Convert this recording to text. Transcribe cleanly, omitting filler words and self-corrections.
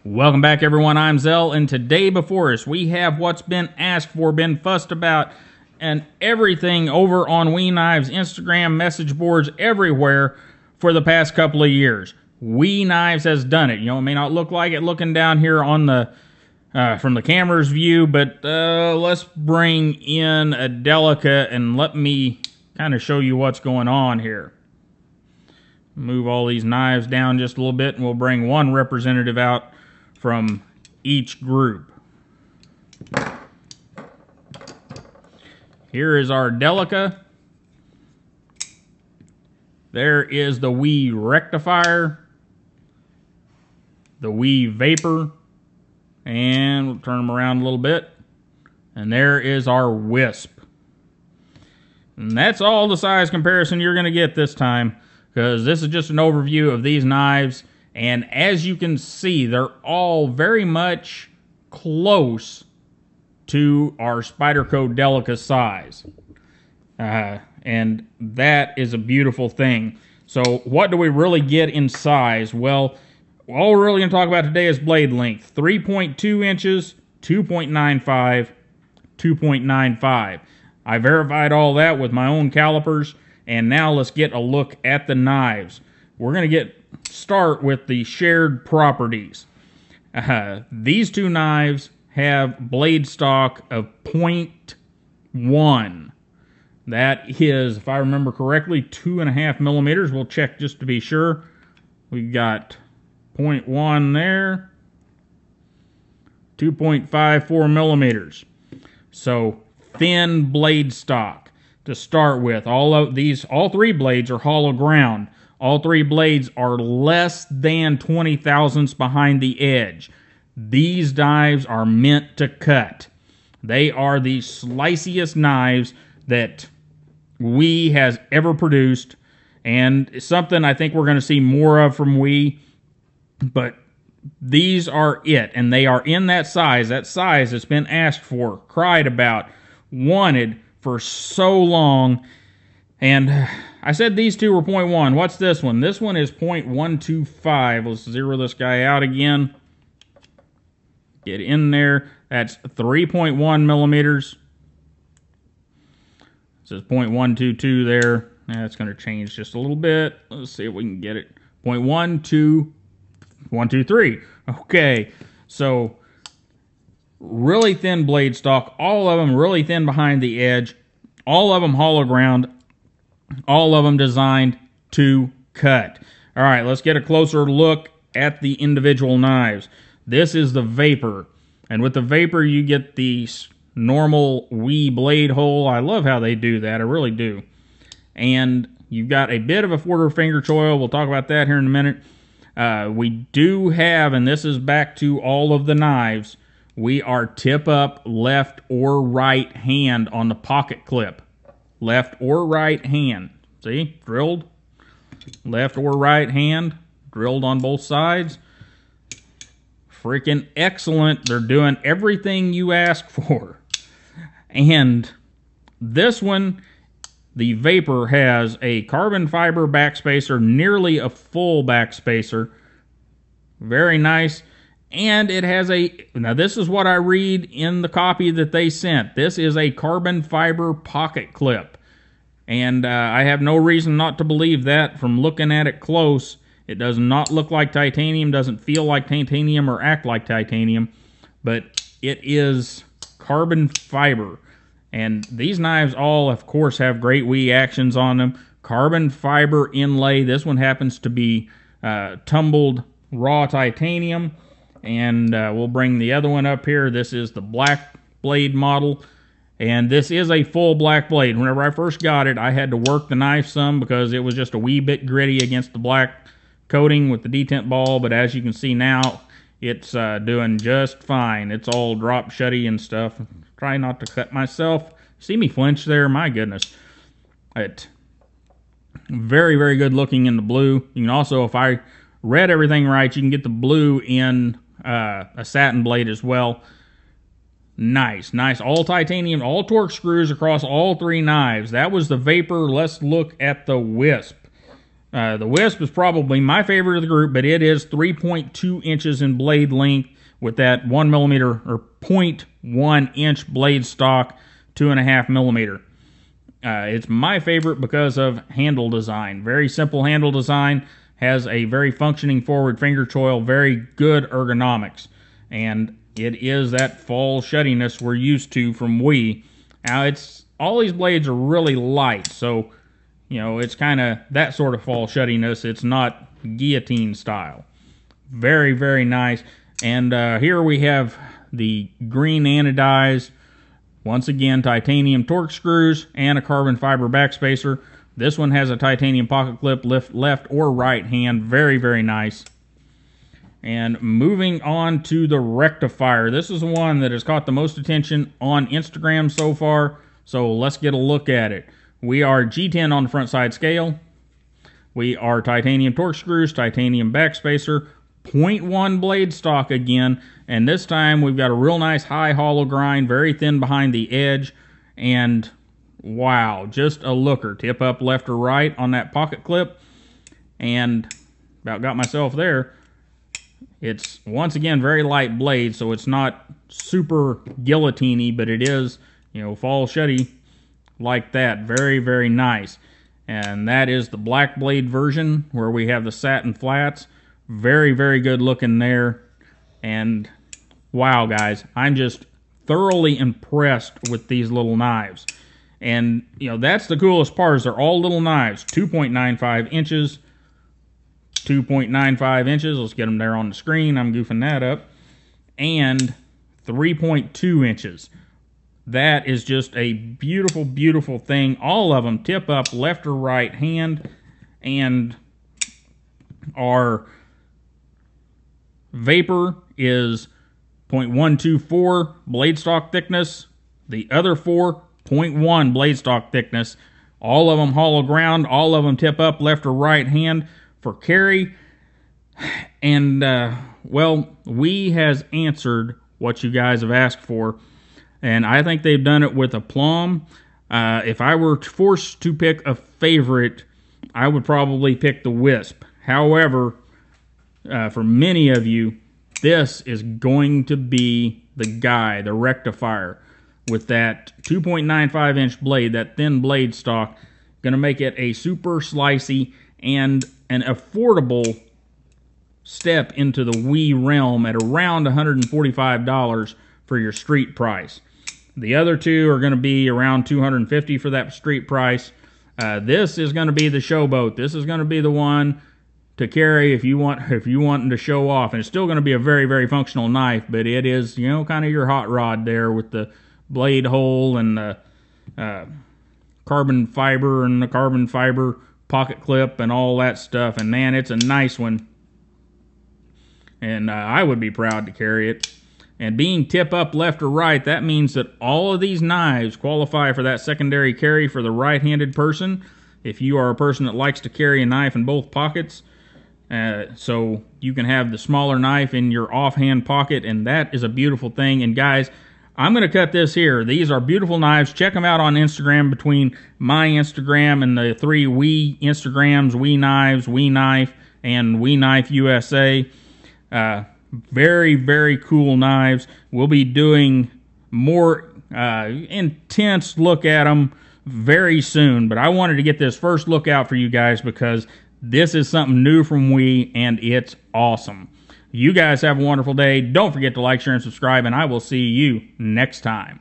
Welcome back, everyone. I'm Zell, and today before us we have what's been asked for, been fussed about, and everything over on We Knives Instagram message boards everywhere for the past couple of years. We Knives has done it. You know, it may not look like it looking down here on the from the camera's view, but let's bring in a Delica and let me kind of show you what's going on here. Move all these knives down just a little bit, and we'll bring one representative out from each group. Here is our Delica. There is the wee Rectifier, the wee Vapor, and we'll turn them around a little bit. And there is our Wisp. And that's all the size comparison you're going to get this time, because this is just an overview of these knives. And as you can see, they're all very much close to our Spyderco Delica size. And that is a beautiful thing. So what do we really get in size? Well, all we're really going to talk about today is blade length. 3.2 inches, 2.95, 2.95. I verified all that with my own calipers. And now let's get a look at the knives. We're going to start with the shared properties. These two knives have blade stock of 0.1. That is, if I remember correctly, 2.5 millimeters. We'll check just to be sure. We got 0.1 there. 2.54 millimeters. So thin blade stock to start with. All three blades are hollow ground. All three blades are less than 20 thousandths behind the edge. These knives are meant to cut. They are the sliciest knives that We has ever produced, and something I think we're going to see more of from We. But these are it, and they are in that size that's been asked for, cried about, wanted for so long. And I said these two were 0.1. What's this one? This one is 0.125. Let's zero this guy out again. Get in there. That's 3.1 millimeters. It says 0.122 there. That's going to change just a little bit. Let's see if we can get it. 0.123. Okay. So really thin blade stock. All of them really thin behind the edge. All of them hollow ground. All of them designed to cut. All right, let's get a closer look at the individual knives. This is the Vapor. And with the Vapor, you get the normal wee blade hole. I love how they do that. I really do. And you've got a bit of a quarter finger choil. We'll talk about that here in a minute. We do have, and this is back to all of the knives, we are tip up left or right hand on the pocket clip. Left or right hand. See? Drilled. Left or right hand. Drilled on both sides. Freaking excellent. They're doing everything you ask for. And this one, the Vapor, has a carbon fiber backspacer, nearly a full backspacer. Very nice. And it has now this is what I read in the copy that they sent. This is a carbon fiber pocket clip. And I have no reason not to believe that from looking at it close. It does not look like titanium, doesn't feel like titanium or act like titanium. But it is carbon fiber. And these knives all, of course, have great wee actions on them. Carbon fiber inlay. This one happens to be tumbled raw titanium. And we'll bring the other one up here. This is the black blade model. And this is a full black blade. Whenever I first got it, I had to work the knife some because it was just a wee bit gritty against the black coating with the detent ball. But as you can see now, it's doing just fine. It's all drop shutty and stuff. Try not to cut myself. See me flinch there? My goodness. It very, very good looking in the blue. You can also, if I read everything right, you can get the blue in a satin blade as well. Nice, nice. All titanium, all torque screws across all three knives. That was the Vapor. Let's look at the Wisp. The Wisp is probably my favorite of the group, but it is 3.2 inches in blade length with that 1 millimeter or 0.1 inch blade stock, 2.5 millimeter. It's my favorite because of handle design. Very simple handle design. Has a very functioning forward finger choil. Very good ergonomics. And it is that fall shuttiness we're used to from Wii. Now, all these blades are really light, so you know, it's kind of that sort of fall shuttiness. It's not guillotine style. Very, very nice. And here we have the green anodized, once again, titanium torque screws and a carbon fiber backspacer. This one has a titanium pocket clip, left or right hand. Very, very nice. And moving on to the Rectifier. This is the one that has caught the most attention on Instagram so far. So let's get a look at it. We are G10 on the front side scale. We are titanium torque screws, titanium backspacer, 0.1 blade stock again. And this time we've got a real nice high hollow grind, very thin behind the edge. And wow, just a looker. Tip up left or right on that pocket clip. And about got myself there. It's, once again, very light blade, so it's not super guillotine-y, but it is, you know, fall shutty like that. Very, very nice. And that is the black blade version where we have the satin flats. Very, very good looking there. And wow, guys, I'm just thoroughly impressed with these little knives. And, you know, that's the coolest part, is they're all little knives. 2.95 inches. 2.95 inches. Let's get them there on the screen. I'm goofing that up. And 3.2 inches. That is just a beautiful, beautiful thing. All of them tip up left or right hand. And our Vapor is 0.124 blade stock thickness. The other 4.1 blade stock thickness. All of them hollow ground. All of them tip up left or right hand for carry. And, well, Wii has answered what you guys have asked for. And I think they've done it with aplomb. If I were forced to pick a favorite, I would probably pick the Wisp. However, for many of you, this is going to be the guy, the Rectifier, with that 2.95 inch blade, that thin blade stock. Going to make it a super slicey and an affordable step into the Wii realm at around $145 for your street price. The other two are going to be around $250 for that street price. This is going to be the Showboat. This is going to be the one to carry if you want to show off. And it's still going to be a very, very functional knife, but it is, you know, kind of your hot rod there with the blade hole and the carbon fiber and the carbon fiber pocket clip and all that stuff. And man, it's a nice one. And I would be proud to carry it. And being tip up left or right, that means that all of these knives qualify for that secondary carry for the right-handed person. If you are a person that likes to carry a knife in both pockets, so you can have the smaller knife in your offhand pocket, and that is a beautiful thing. And guys, I'm going to cut this here. These are beautiful knives. Check them out on Instagram between my Instagram and the 3 Wii Instagrams, Wii Knives, Wii Knife, and Wii Knife USA. Very, very cool knives. We'll be doing more intense look at them very soon. But I wanted to get this first look out for you guys because this is something new from Wii, and it's awesome. You guys have a wonderful day. Don't forget to like, share, and subscribe, and I will see you next time.